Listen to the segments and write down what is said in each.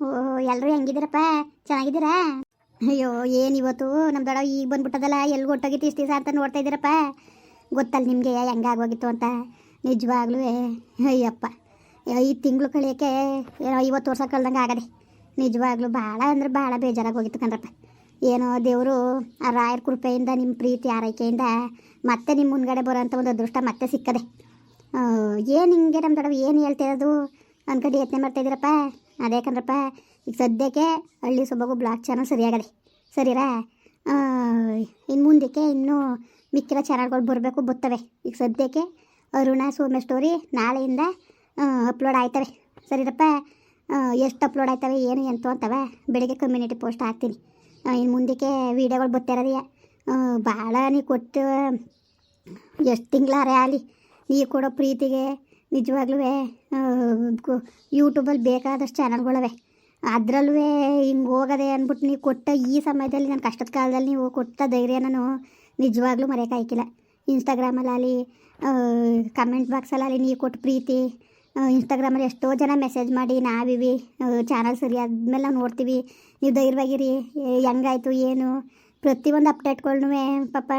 ಓ, ಎಲ್ಲರೂ ಹೆಂಗಿದ್ದೀರಪ್ಪ? ಚೆನ್ನಾಗಿದ್ದೀರಾ? ಅಯ್ಯೋ, ಏನು ಇವತ್ತು ನಮ್ಮ ದೊಡ್ಡ ಈಗ ಬಂದ್ಬಿಟ್ಟದಲ್ಲ, ಎಲ್ಲಿ ಹೊಟ್ಟೋಗಿತ್ತು ಇಷ್ಟು ದಿವಸ ಅಂತ ನೋಡ್ತಾ ಇದ್ದೀರಪ್ಪ. ಗೊತ್ತಲ್ಲ ನಿಮಗೆ ಹೆಂಗಾಗೋಗಿತ್ತು ಅಂತ. ನಿಜವಾಗ್ಲೂ ಅಯ್ಯಪ್ಪ, 5 ತಿಂಗಳು ಕಳಿಯೋಕ್ಕೆ 50 ವರ್ಷ ಕಳ್ದಂಗೆ ಆಗದೆ. ನಿಜವಾಗ್ಲೂ ಭಾಳ ಅಂದ್ರೆ ಭಾಳ ಬೇಜಾರಾಗೋಗಿತ್ತು ಕಣ್ರಪ್ಪ. ಏನೋ ದೇವರು ಆ ರಾಯರ ಕೃಪೆಯಿಂದ, ನಿಮ್ಮ ಪ್ರೀತಿ ಆರೈಕೆಯಿಂದ ಮತ್ತೆ ನಿಮ್ಮ ಮುಂದ್ಗಡೆ ಬರೋಂಥ ಒಂದು ಅದೃಷ್ಟ ಮತ್ತೆ ಸಿಕ್ಕದೆ. ಏನು ಹಿಂಗೆ ನಮ್ಮ ದೊಡ್ಡ ಏನು ಹೇಳ್ತಿರೋದು ಅಂದ್ಕೊಂಡು ಯತ್ನೆ ಮಾಡ್ತಾಯಿದ್ದೀರಪ್ಪ? ಅದೇ ಕಣ್ರಪ್ಪ, ಈಗ ಸದ್ಯಕ್ಕೆ ಹಳ್ಳಿ ಸೊಬಗು ಬ್ಲಾಗ್ ಚಾನಲ್ ಸರಿಯಾಗದೆ, ಸರಿರಾ? ಇನ್ನು ಮುಂದಕ್ಕೆ ಇನ್ನೂ ಮಿಕ್ಕಿರೋ ಚಾನಲ್ಗಳು ಬರಬೇಕು, ಬರ್ತವೆ. ಈಗ ಸದ್ಯಕ್ಕೆ ಅರುಣ ಸೌಮ್ಯ ಸ್ಟೋರಿ ನಾಳೆಯಿಂದ ಅಪ್ಲೋಡ್ ಆಯ್ತವೆ, ಸರಿರಪ್ಪ? ಎಷ್ಟು ಅಪ್ಲೋಡ್ ಆಯ್ತವೆ ಏನು ಎಂತು ಅಂತವೆ ಬೆಳಿಗ್ಗೆ ಕಮ್ಯುನಿಟಿ ಪೋಸ್ಟ್ ಹಾಕ್ತೀನಿ. ಇನ್ನು ಮುಂದಕ್ಕೆ ವೀಡಿಯೋಗಳು ಬರ್ತಿರೋದೆಯಾ ಭಾಳ. ನೀ ಕೊಟ್ಟು ಎಷ್ಟು ತಿಂಗಳಾರೆ ಆಗಲಿ ನೀ ಕೊಡೋ ಪ್ರೀತಿಗೆ ನಿಜವಾಗ್ಲೂ ಯೂಟ್ಯೂಬಲ್ಲಿ ಬೇಕಾದಷ್ಟು ಚಾನಲ್ಗಳವೆ. ಅದರಲ್ಲೂ ಹಿಂಗೆ ಹೋಗದೆ ಅಂದ್ಬಿಟ್ಟು ನೀವು ಕೊಟ್ಟ ಈ ಸಮಯದಲ್ಲಿ, ನನ್ನ ಕಷ್ಟದ ಕಾಲದಲ್ಲಿ ನೀವು ಕೊಟ್ಟ ಧೈರ್ಯ ನಾನು ನಿಜವಾಗ್ಲೂ ಮರೆಯೋಕ್ಕಾಗಿಲ್ಲ. ಇನ್ಸ್ಟಾಗ್ರಾಮಲ್ಲಿ ಕಮೆಂಟ್ ಬಾಕ್ಸಲ್ಲಿ ನೀವು ಕೊಟ್ಟು ಪ್ರೀತಿ, ಇನ್ಸ್ಟಾಗ್ರಾಮಲ್ಲಿ ಎಷ್ಟೋ ಜನ ಮೆಸೇಜ್ ಮಾಡಿ ನಾವಿವಿ ಚಾನಲ್ ಸರಿ ಆದಮೇಲೆ ನಾವು ನೋಡ್ತೀವಿ, ನೀವು ಧೈರ್ಯವಾಗಿರಿ, ಹೆಂಗಾಯ್ತು ಏನು ಪ್ರತಿಯೊಂದು ಅಪ್ಡೇಟ್ಗಳ್ನೂ ಪಾಪ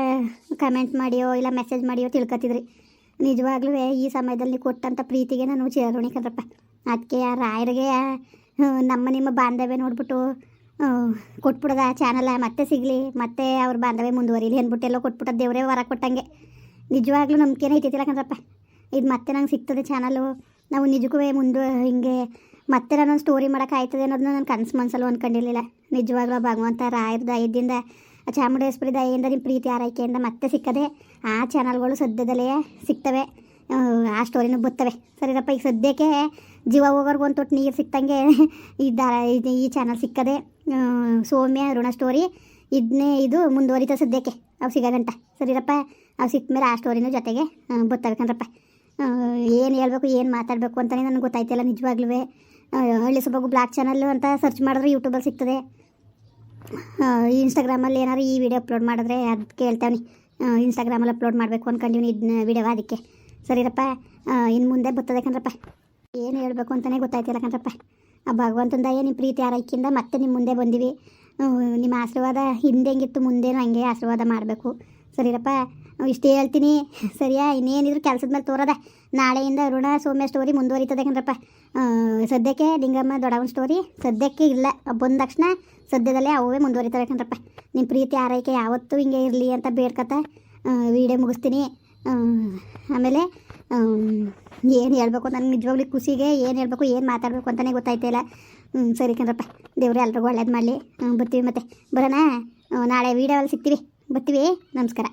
ಕಮೆಂಟ್ ಮಾಡಿಯೋ ಇಲ್ಲ ಮೆಸೇಜ್ ಮಾಡಿಯೋ ತಿಳ್ಕೊತಿದ್ರಿ. ನಿಜವಾಗ್ಲೂ ಈ ಸಮಯದಲ್ಲಿ ಕೊಟ್ಟಂಥ ಪ್ರೀತಿಗೆ ನಾನು ಚಿರಋಣಿ ಕಣ್ರಪ್ಪ. ಅದಕ್ಕೆ ಆ ರಾಯರಿಗೆ ನಮ್ಮ ನಿಮ್ಮ ಬಾಂಧವ್ಯ ನೋಡ್ಬಿಟ್ಟು ಕೊಟ್ಬಿಡೋದ ಚಾನಲ ಮತ್ತೆ ಸಿಗಲಿ, ಮತ್ತೆ ಅವ್ರ ಬಾಂಧವ್ಯ ಮುಂದುವರಿಲಿ ಅಂದ್ಬಿಟ್ಟೆಲ್ಲೋ ಕೊಟ್ಬಿಟ್ಟು ದೇವರೇ ಹೊರ ಕೊಟ್ಟಂಗೆ. ನಿಜವಾಗ್ಲೂ ನಂಬಿಕೆನೇ ಐತಿಲ್ಲ ಕಣ್ರಪ್ಪ, ಇದು ಮತ್ತೆ ನಂಗೆ ಸಿಗ್ತದೆ ಚಾನಲು. ನಾವು ನಿಜಕ್ಕೂ ಮುಂದೆ ಹಿಂಗೆ ಮತ್ತೆ ನಾನೊಂದು ಸ್ಟೋರಿ ಮಾಡೋಕ್ಕಾಯ್ತದೆ ಅನ್ನೋದನ್ನ ನಾನು ಕನಸು ಮನಸ್ಸಲ್ಲೂ ಅಂದ್ಕೊಂಡಿರಲಿಲ್ಲ. ನಿಜವಾಗ್ಲೂ ಭಗವಂತ ರಾಯರ ದಯದಿಂದ, ಚಾಮುಂಡೇಶ್ವರಿ ದಯೆಯಿಂದ, ನಿಮ್ಮ ಪ್ರೀತಿ ಆರೈಕೆಯಿಂದ ಮತ್ತೆ ಸಿಕ್ಕದೆ ಆ ಚಾನಲ್ಗಳು ಸದ್ಯದಲ್ಲೇ ಸಿಗ್ತವೆ, ಆ ಸ್ಟೋರಿನೂ ಬರ್ತವೆ, ಸರಿರಪ್ಪ? ಈಗ ಸದ್ಯಕ್ಕೆ ಜೀವ ಹೋಗೋರ್ಗೆ ಒಂದು ತೊಟ್ಟು ನೀರು ಸಿಕ್ತಂಗೆ ಈ ಚಾನಲ್ ಸಿಕ್ಕದೆ. ಸೌಮ್ಯ ಅರುಣ ಸ್ಟೋರಿ ಇದು ಮುಂದುವರಿತ ಸದ್ಯಕ್ಕೆ ಅವು ಸಿಗೋಗಂಟ, ಸರಿರಪ್ಪ? ಅವು ಸಿಕ್ಕ ಮೇಲೆ ಆ ಸ್ಟೋರಿನೂ ಜೊತೆಗೆ ಬರ್ತವೆ ಕಣ್ರಪ್ಪ. ಏನು ಹೇಳ್ಬೇಕು ಏನು ಮಾತಾಡಬೇಕು ಅಂತಲೇ ನನಗೆ ಗೊತ್ತಾಯ್ತಿಲ್ಲ ನಿಜವಾಗ್ಲೂ. ಹಳ್ಳಿ ಸೊಬಗು ಬ್ಲಾಗ್ ಚಾನಲ್ಲು ಅಂತ ಸರ್ಚ್ ಮಾಡಿದ್ರೆ ಯೂಟ್ಯೂಬಲ್ಲಿ ಸಿಗ್ತದೆ. ಇನ್ಸ್ಟಾಗ್ರಾಮಲ್ಲಿ ಏನಾದ್ರು ಈ ವಿಡಿಯೋ ಅಪ್ಲೋಡ್ ಮಾಡಿದ್ರೆ ಅದು ಕೇಳ್ತಾವೆ. ಇನ್ಸ್ಟಾಗ್ರಾಮಲ್ಲಿ ಅಪ್ಲೋಡ್ ಮಾಡಬೇಕು ಅಂದ್ಕೊಂಡಿವ್ನಿ ಇದನ್ನ ವಿಡಿಯೋ, ಅದಕ್ಕೆ ಸರಿರಪ್ಪ? ಇನ್ನು ಮುಂದೆ ಬರ್ತದೆ ಕಣ್ರಪ್ಪ. ಏನು ಹೇಳಬೇಕು ಅಂತಲೇ ಗೊತ್ತಾಯ್ತಿಲ್ಲ ಕಣ್ರಪ್ಪ. ಆ ಭಗವಂತನ ದಯೆ, ನಿಮ್ಮ ಪ್ರೀತಿ ಆರೈಕೆಯಿಂದ ಮತ್ತೆ ನಿಮ್ಮ ಮುಂದೆ ಬಂದೀವಿ. ನಿಮ್ಮ ಆಶೀರ್ವಾದ ಹಿಂದೆ ಹೆಂಗಿತ್ತು ಮುಂದೇನು ಹಂಗೆ ಆಶೀರ್ವಾದ ಮಾಡಬೇಕು, ಸರಿರಪ್ಪ? ಇಷ್ಟು ಹೇಳ್ತೀನಿ, ಸರಿಯಾ? ಇನ್ನೇನಿದ್ರು ಕೆಲಸದ ಮೇಲೆ ತೋರದ. ನಾಳೆಯಿಂದ ಅರುಣ ಸೌಮ್ಯ ಸ್ಟೋರಿ ಮುಂದುವರಿತದೆ ಕಣ್ರಪ್ಪ. ಸದ್ಯಕ್ಕೆ ಲಿಂಗಮ್ಮ ದೊಡ್ಡವನ ಸ್ಟೋರಿ ಸದ್ಯಕ್ಕೆ ಇಲ್ಲ, ಬಂದ ತಕ್ಷಣ ಸದ್ಯದಲ್ಲೇ ಅವೇ ಮುಂದುವರಿತವೆ ಕಣ್ರಪ್ಪ. ನಿಮ್ಮ ಪ್ರೀತಿ ಆರೈಕೆ ಯಾವತ್ತೂ ಹಿಂಗೆ ಇರಲಿ ಅಂತ ಬೇಡ್ಕತ್ತ ವಿಡಿಯೋ ಮುಗಿಸ್ತೀನಿ. ಆಮೇಲೆ ಏನು ಹೇಳ್ಬೇಕು ನನಗೆ ನಿಜವಾಗ್ಲೂ ಖುಷಿಗೆ ಏನು ಹೇಳಬೇಕು ಏನು ಮಾತಾಡಬೇಕು ಅಂತಲೇ ಗೊತ್ತಾಯ್ತಿಲ್ಲ. ಸರಿ ಕಣ್ರಪ್ಪ, ದೇವ್ರು ಎಲ್ರಿಗೂ ಒಳ್ಳೇದು ಮಾಡಲಿ. ಬರ್ತೀವಿ ಮತ್ತೆ, ಬರೋಣ ನಾಳೆ ವೀಡಿಯೋಲ್ಲಿ ಸಿಗ್ತೀವಿ, ಬರ್ತೀವಿ. ನಮಸ್ಕಾರ.